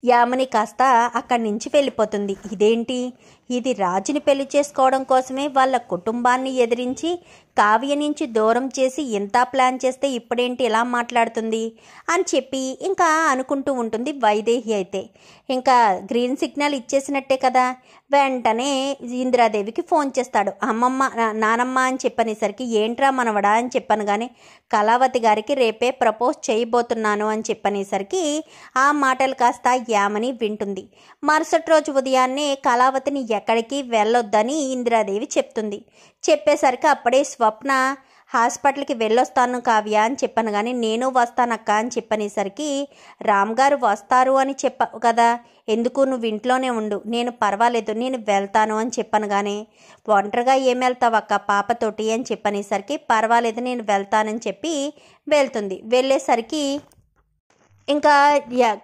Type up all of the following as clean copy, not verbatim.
యామిని కాస్త అక్కడి నుంచి వెళ్ళిపోతుంది. ఇదేంటి, ఇది రాజుని పెళ్లి చేసుకోవడం కోసమే వాళ్ళ కుటుంబాన్ని ఎదిరించి కావ్య నుంచి దూరం చేసి ఇంత ప్లాన్ చేస్తే ఇప్పుడేంటి ఇలా మాట్లాడుతుంది అని చెప్పి ఇంకా అనుకుంటూ ఉంటుంది వైదేహి. అయితే ఇంకా గ్రీన్ సిగ్నల్ ఇచ్చేసినట్టే కదా. వెంటనే ఇందిరాదేవికి ఫోన్ చేస్తాడు. అమ్మమ్మ నానమ్మ అని చెప్పనేసరికి ఏంట్రా మనవడా అని చెప్పాను, కానీ కళావతి గారికి రేపే ప్రపోజ్ చేయబోతున్నాను అని చెప్పనేసరికి ఆ మాటలు కాస్త యామిని వింటుంది. మరుసటి రోజు ఉదయాన్నే కళావతిని ఎక్కడికి వెళ్ళొద్దని ఇందిరాదేవి చెప్తుంది. చెప్పేసరికి అప్పుడే స్వప్న హాస్పిటల్కి వెళ్ళొస్తాను కావ్య అని చెప్పాను, కానీ నేను వస్తానక్క అని చెప్పనేసరికి రామ్ గారు వస్తారు అని చెప్పావు కదా, ఎందుకు నువ్వు ఇంట్లోనే ఉండు, నేను పర్వాలేదు నేను వెళ్తాను అని చెప్పాను, కానీ ఒంటరిగా ఏం వెళ్తావక్క పాపతోటి అని చెప్పనేసరికి పర్వాలేదు నేను వెళ్తానని చెప్పి వెళ్తుంది. వెళ్ళేసరికి ఇంకా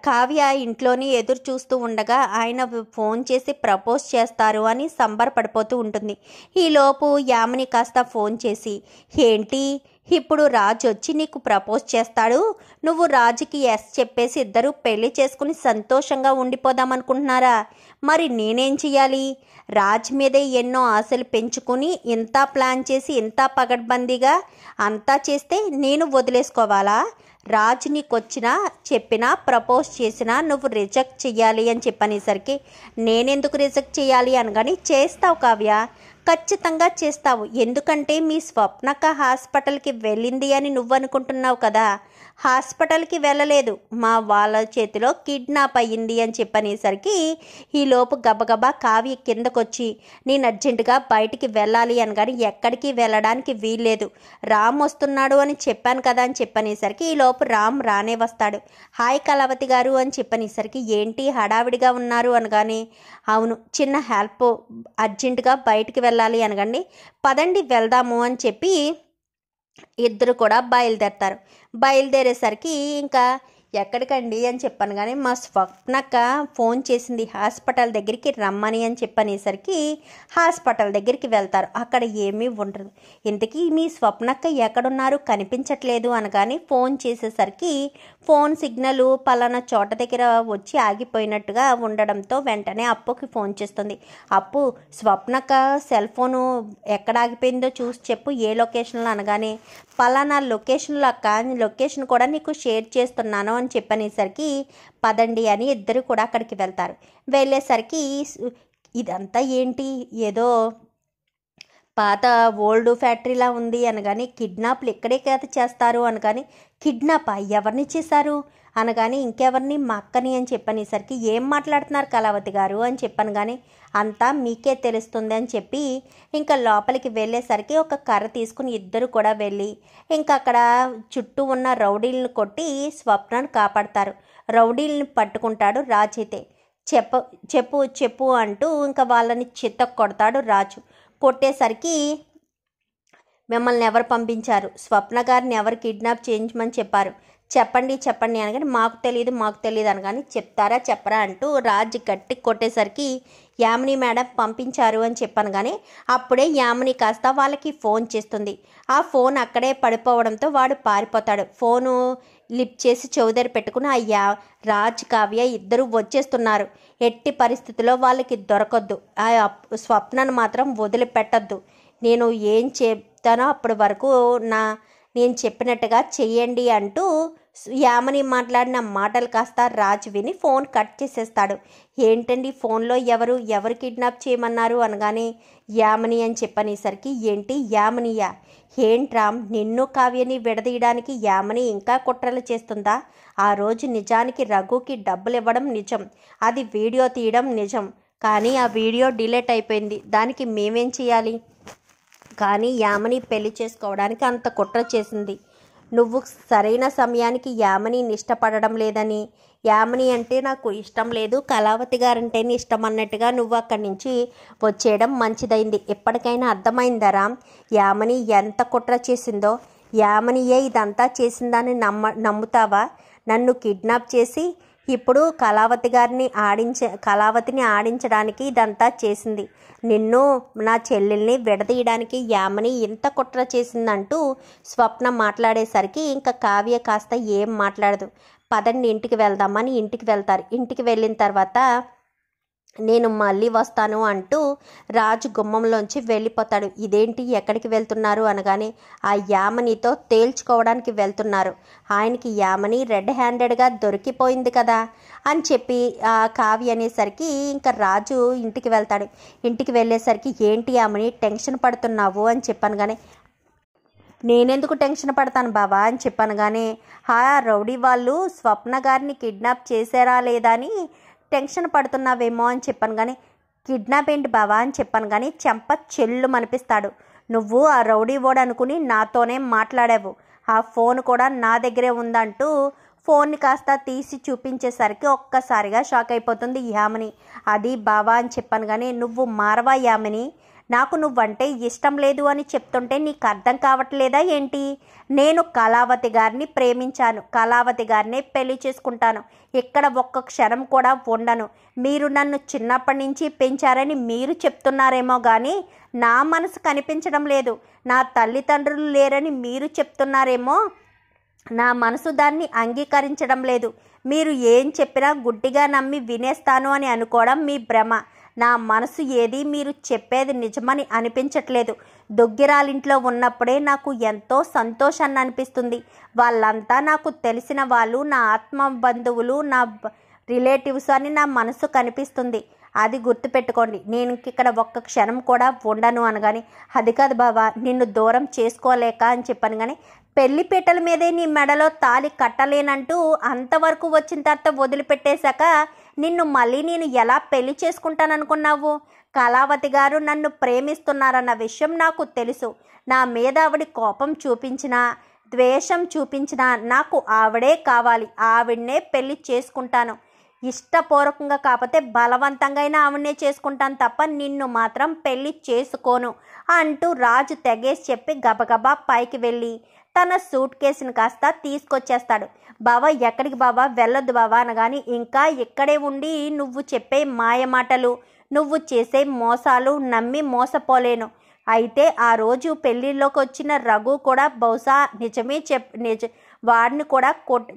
కావ్య ఇంట్లోని ఎదురు చూస్తూ ఉండగా ఆయన ఫోన్ చేసి ప్రపోజ్ చేస్తారు అని సంబరపడిపోతూ ఉంటుంది. ఈలోపు యామిని కాస్త ఫోన్ చేసి, ఏంటి ఇప్పుడు రాజు వచ్చి నీకు ప్రపోజ్ చేస్తాడు, నువ్వు రాజుకి ఎస్ చెప్పేసి ఇద్దరు పెళ్లి చేసుకుని సంతోషంగా ఉండిపోదామనుకుంటున్నారా, మరి నేనేం చెయ్యాలి? రాజ్ మీదే ఎన్నో ఆశలు పెంచుకుని ఇంత ప్లాన్ చేసి ఇంత పగడ్బందీగా అంతా చేస్తే నేను వదిలేసుకోవాలా? రాజు నీకొచ్చినా చెప్పినా ప్రపోజ్ చేసినా నువ్వు రిజెక్ట్ చెయ్యాలి అని చెప్పనేసరికి నేనెందుకు రిజెక్ట్ చేయాలి అనగాని చేస్తావు కావ్య, ఖచ్చితంగా చేస్తావు. ఎందుకంటే మీ స్వప్నక హాస్పిటల్కి వెళ్ళింది అని నువ్వు అనుకుంటున్నావు కదా, హాస్పిటల్కి వెళ్ళలేదు, మా వాళ్ళ చేతిలో కిడ్నాప్ అయ్యింది అని చెప్పనేసరికి ఈలోపు గబగబా కావ్య కిందకొచ్చి నేను అర్జెంటుగా బయటికి వెళ్ళాలి అనగాని ఎక్కడికి వెళ్ళడానికి వీల్లేదు, రామ్ వస్తున్నాడు అని చెప్పాను కదా అని చెప్పనేసరికి ఈలోపు రామ్ రానే వస్తాడు. హాయ్ కళావతి గారు అని చెప్పనేసరికి ఏంటి హడావిడిగా ఉన్నారు అనగానే అవును చిన్న హెల్ప్ అర్జెంటుగా బయటికి వెళ్ళాలి అనగానే పదండి వెళ్దాము అని చెప్పి ఇద్దరు కూడా బయలుదేరతారు. బయలుదేరేసరికి ఇంకా ఎక్కడికండి అని చెప్పాను, కానీ మా స్వప్నక్క ఫోన్ చేసింది హాస్పిటల్ దగ్గరికి రమ్మని అని చెప్పనేసరికి హాస్పిటల్ దగ్గరికి వెళ్తారు. అక్కడ ఏమీ ఉండదు. ఇంతకీ మీ స్వప్నక్క ఎక్కడున్నారు కనిపించట్లేదు అనగానే ఫోన్ చేసేసరికి ఫోన్ సిగ్నల్ పలానా చోట దగ్గర వచ్చి ఆగిపోయినట్టుగా ఉండడంతో వెంటనే అప్పుకి ఫోన్ చేస్తుంది. అప్పు స్వప్నక్క సెల్ ఫోను ఎక్కడ ఆగిపోయిందో చూసి చెప్పు, ఏ లొకేషన్లో అనగానే పలానా లొకేషన్లో అక్క, లొకేషన్ కూడా నీకు షేర్ చేస్తున్నాను అని చెప్పనేసరికి పదండి అని ఇద్దరు కూడా అక్కడికి వెళ్తారు. వెళ్ళేసరికి ఇదంతా ఏంటి ఏదో పాత ఓల్డ్ ఫ్యాక్టరీలా ఉంది అనగాని కిడ్నాప్లు ఇక్కడే కదా చేస్తారు అనగాని కిడ్నాప్ ఎవరిని చేశారు అనగాని ఇంకెవరిని మా అక్కని అని చెప్పనేసరికి ఏం మాట్లాడుతున్నారు కళావతి గారు అని చెప్పాను, కానీ అంతా మీకే తెలుస్తుంది అని చెప్పి ఇంకా లోపలికి వెళ్ళేసరికి ఒక కర్ర తీసుకుని ఇద్దరు కూడా వెళ్ళి ఇంకా అక్కడ చుట్టూ ఉన్న రౌడీలను కొట్టి స్వప్నను కాపాడతారు. రౌడీలను పట్టుకుంటాడు రాజు. అయితే చెప్పు చెప్పు అంటూ ఇంకా వాళ్ళని చిత్త కొడతాడు రాజు. కొట్టేసరికి మిమ్మల్ని ఎవరు పంపించారు, స్వప్న గారిని ఎవరు కిడ్నాప్ చేయించమని చెప్పారు, చెప్పండి చెప్పండి అనగానే మాకు తెలియదు అనగాని చెప్తారా చెప్పరా అంటూ రాజు గట్టి కొట్టేసరికి యామిని మేడం పంపించారు అని చెప్పాను, కానీ అప్పుడే యామిని కాస్త వాళ్ళకి ఫోన్ చేస్తుంది. ఆ ఫోన్ అక్కడే పడిపోవడంతో వాడు పారిపోతాడు. ఫోను లిఫ్ట్ చేసి చౌదరి పెట్టుకుని అయ్యా రాజ్ కావ్య ఇద్దరు వచ్చేస్తున్నారు, ఎట్టి పరిస్థితుల్లో వాళ్ళకి దొరకొద్దు, ఆ స్వప్నను మాత్రం వదిలిపెట్టద్దు, నేను ఏం చెప్తానో అప్పటి వరకు నేను చెప్పినట్టుగా చెయ్యండి అంటూ యామిని మాట్లాడిన మాటలు కాస్త రాజు విని ఫోన్ కట్ చేసేస్తాడు. ఏంటండి ఫోన్లో ఎవరు కిడ్నాప్ చేయమన్నారు అనగానే యామిని అని చెప్పనేసరికి ఏంటి యామినియా, ఏంట్రామ్ నిన్ను కావ్యని విడదీయడానికి యామిని ఇంకా కుట్రలు చేస్తుందా? ఆ రోజు నిజానికి రఘుకి డబ్బులు ఇవ్వడం నిజం, అది వీడియో తీయడం నిజం, కానీ ఆ వీడియో డిలీట్ అయిపోయింది, దానికి మేమేం చేయాలి? కానీ యామిని పెళ్లి చేసుకోవడానికి అంత కుట్ర చేసింది. నువ్వు సరైన సమయానికి యామినిని ఇష్టపడడం లేదని, యామిని అంటే నాకు ఇష్టం లేదు కళావతి గారంటేనే ఇష్టం అన్నట్టుగా నువ్వు అక్కడి నుంచి వచ్చేయడం మంచిదైంది. ఎప్పటికైనా అర్థమైందరా యామిని ఎంత కుట్ర చేసిందో? యామినియే ఇదంతా చేసిందని నమ్ముతావా? నన్ను కిడ్నాప్ చేసి ఇప్పుడు కళావతిని ఆడించడానికి ఇదంతా చేసింది. నిన్ను నా చెల్లెల్ని విడదీయడానికి యామిని ఇంత కుట్ర చేసిందంటూ స్వప్న మాట్లాడేసరికి ఇంకా కావ్య కాస్త ఏం మాట్లాడదు. పదండి ఇంటికి వెళ్దామని ఇంటికి వెళ్తారు. ఇంటికి వెళ్ళిన తర్వాత నేను మళ్ళీ వస్తాను అంటూ రాజు గుమ్మంలోంచి వెళ్ళిపోతాడు. ఇదేంటి ఎక్కడికి వెళ్తున్నారు అనగానే ఆ యామనితో తేల్చుకోవడానికి వెళ్తున్నారు. ఆయనకి యామని రెడ్ హ్యాండెడ్గా దొరికిపోయింది కదా అని చెప్పి ఆ కావ్య అనేసరికి ఇంకా రాజు ఇంటికి వెళ్తాడు. ఇంటికి వెళ్ళేసరికి ఏంటి యామని టెన్షన్ పడుతున్నావు అని చెప్పాను కానీ నేనెందుకు టెన్షన్ పడతాను బావా అని చెప్పాను కానీ రౌడీ వాళ్ళు స్వప్న గారిని కిడ్నాప్ చేశారా లేదా అని టెన్షన్ పడుతున్నావేమో అని చెప్పాను కానీ కిడ్నాప్ ఏంటి బావా అని చెప్పాను కానీ చెంప చెల్లు మనిపిస్తాడు. నువ్వు ఆ రౌడీ ఓడ్ అనుకుని నాతోనే మాట్లాడావు, ఆ ఫోన్ కూడా నా దగ్గరే ఉందంటూ ఫోన్ని కాస్త తీసి చూపించేసరికి ఒక్కసారిగా షాక్ అయిపోతుంది యామిని. అది బావా అని చెప్పాను కానీ నువ్వు మారవా యామిని, నాకు నువ్వంటే ఇష్టం లేదు అని చెప్తుంటే నీకు అర్థం కావట్లేదా ఏంటి? నేను కళావతి గారిని ప్రేమించాను, కళావతి గారినే పెళ్లి చేసుకుంటాను, ఇక్కడ ఒక్క క్షణం కూడా ఉండను. మీరు నన్ను చిన్నప్పటి నుంచి పెంచారని మీరు చెప్తున్నారేమో కానీ నా మనసు కనిపించడం లేదు. నా తల్లిదండ్రులు లేరని మీరు చెప్తున్నారేమో, నా మనసు దాన్ని అంగీకరించడం లేదు. మీరు ఏం చెప్పినా గుడ్డిగా నమ్మి వినేస్తాను అని అనుకోవడం మీ భ్రమ. నా మనసు ఏది మీరు చెప్పేది నిజమని అనిపించట్లేదు. దొగ్గిరాలింట్లో ఉన్నప్పుడే నాకు ఎంతో సంతోషాన్ని అనిపిస్తుంది. వాళ్ళంతా నాకు తెలిసిన వాళ్ళు, నా ఆత్మ బంధువులు, నా రిలేటివ్స్ అని నా మనసు కనిపిస్తుంది. అది గుర్తుపెట్టుకోండి. నేను ఇక్కడ ఒక్క క్షణం కూడా ఉండను అనగాని అది కాదు బావా, నిన్ను దూరం చేసుకోలేక అని చెప్పాను కానీ పెళ్లిపీటల మీదే నీ మెడలో తాళి కట్టలేనంటూ అంతవరకు వచ్చిన తర్వాత వదిలిపెట్టేశాక నిన్ను మళ్ళీ నేను ఎలా పెళ్లి చేసుకుంటాననుకున్నావు? కళావతి గారు నన్ను ప్రేమిస్తున్నారన్న విషయం నాకు తెలుసు. నా మీద ఆవిడ కోపం చూపించినా ద్వేషం చూపించినా నాకు ఆవిడే కావాలి, ఆవిడనే పెళ్లి చేసుకుంటాను. ఇష్టపూర్వకంగా కాకపోతే బలవంతంగా అయినా ఆవిడనే చేసుకుంటాను తప్ప నిన్ను మాత్రం పెళ్లి చేసుకోను అంటూ రాజు తెగేసి చెప్పి గబగబా పైకి వెళ్ళి తన సూట్ కేసుని కాస్త తీసుకొచ్చేస్తాడు. బావా ఎక్కడికి బావా, వెళ్ళొద్దు బావా అనగాని ఇంకా ఇక్కడే ఉండి నువ్వు చెప్పే మాయమాటలు, నువ్వు చేసే మోసాలు నమ్మి మోసపోలేను. అయితే ఆ రోజు పెళ్ళిళ్ళలోకి వచ్చిన రఘు కూడా బహుశా నిజమే వాడిని కూడా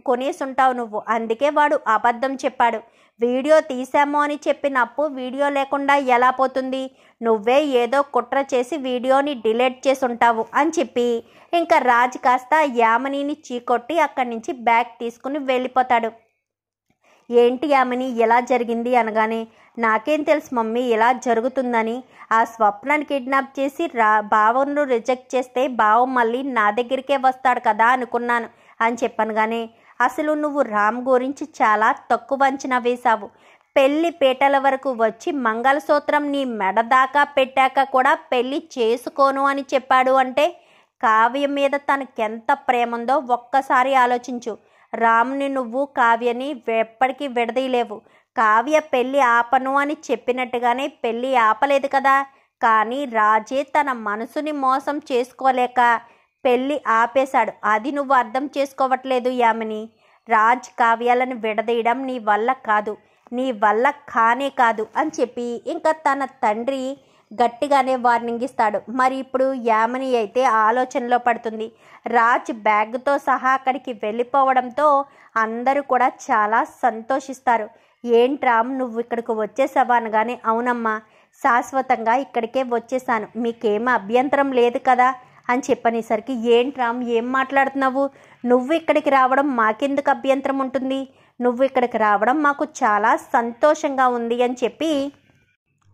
కొనేసి ఉంటావు నువ్వు, అందుకే వాడు అబద్ధం చెప్పాడు. వీడియో తీసామో అని చెప్పినప్పు వీడియో లేకుండా ఎలా పోతుంది? నువ్వే ఏదో కుట్ర చేసి వీడియోని డిలీట్ చేసి ఉంటావు అని చెప్పి ఇంకా రాజు కాస్త యామినిని చీకొట్టి అక్కడి నుంచి బ్యాగ్ తీసుకుని వెళ్ళిపోతాడు. ఏంటి యామిని ఎలా జరిగింది అనగానే నాకేం తెలుసు మమ్మీ ఇలా జరుగుతుందని. ఆ స్వప్నాన్ని కిడ్నాప్ చేసి బావను రిజెక్ట్ చేస్తే బావ మళ్ళీ నా దగ్గరికే వస్తాడు కదా అనుకున్నాను అని చెప్పాను కానీ అసలు నువ్వు రామ్ గురించి చాలా తక్కువ అంచనా వేశావు. పెళ్లి పీటల వరకు వచ్చి మంగళసూత్రం నీ మెడ దాకా పెట్టాక కూడా పెళ్లి చేసుకోను అని చెప్పాడు అంటే కావ్య మీద తనకెంత ప్రేమ ఉందో ఒక్కసారి ఆలోచించు. రామ్ని నువ్వు కావ్యని ఎప్పటికీ విడదీయలేవు. కావ్య పెళ్లి ఆపను అని చెప్పినట్టుగానే పెళ్లి ఆపలేదు కదా. కానీ రాజే తన మనసుని మోసం చేసుకోలేక పెళ్లి ఆపేశాడు. అది నువ్వు అర్థం చేసుకోవట్లేదు యామిని. రాజ్ కావ్యాలను విడదీయడం నీ వల్ల కాదు, నీ వల్ల కానే కాదు అని చెప్పి ఇంకా తన తండ్రి గట్టిగానే వార్నింగ్ ఇస్తాడు. మరి ఇప్పుడు యామిని అయితే ఆలోచనలో పడుతుంది. రాజ్ బ్యాగ్తో సహా అక్కడికి వెళ్ళిపోవడంతో అందరూ కూడా చాలా సంతోషిస్తారు. ఏంట్రామ్ నువ్వు ఇక్కడికి వచ్చేసావా అనగానే అవునమ్మా, శాశ్వతంగా ఇక్కడికే వచ్చేసాను, మీకేం అభ్యంతరం లేదు కదా అని చెప్పనేసరికి ఏంట్రామ్ ఏం మాట్లాడుతున్నావు? నువ్వు ఇక్కడికి రావడం మాకెందుకు అభ్యంతరం ఉంటుంది? నువ్వు ఇక్కడికి రావడం మాకు చాలా సంతోషంగా ఉంది అని చెప్పి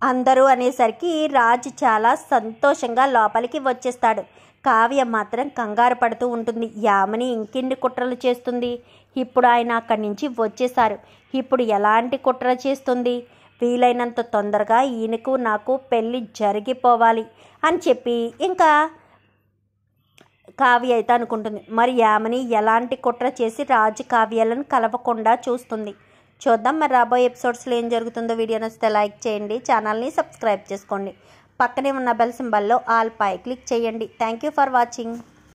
అందరూ అనేసరికి రాజు చాలా సంతోషంగా లోపలికి వచ్చేస్తాడు. కావ్య మాత్రం కంగారు పడుతూ ఉంటుంది. యామిని ఇంకెన్ని కుట్రలు చేస్తుంది? ఇప్పుడు ఆయన అక్కడి నుంచి వచ్చేశారు, ఇప్పుడు ఎలాంటి కుట్ర చేస్తుంది? వీలైనంత తొందరగా ఈయనకు నాకు పెళ్ళి జరిగిపోవాలి అని చెప్పి ఇంకా కావ్య అయితే అనుకుంటుంది. మరి యామిని ఎలాంటి కుట్ర చేసి రాజు కావ్యాలను కలవకుండా చూస్తుంది? చూద్దాం మరి రాబోయే ఎపిసోడ్స్లో ఏం జరుగుతుందో. వీడియో నచ్చితే లైక్ చేయండి, ఛానల్ని సబ్స్క్రైబ్ చేసుకోండి, పక్కనే ఉన్న బెల్ సింబల్లో ఆల్ పై క్లిక్ చేయండి. Thank you for watching.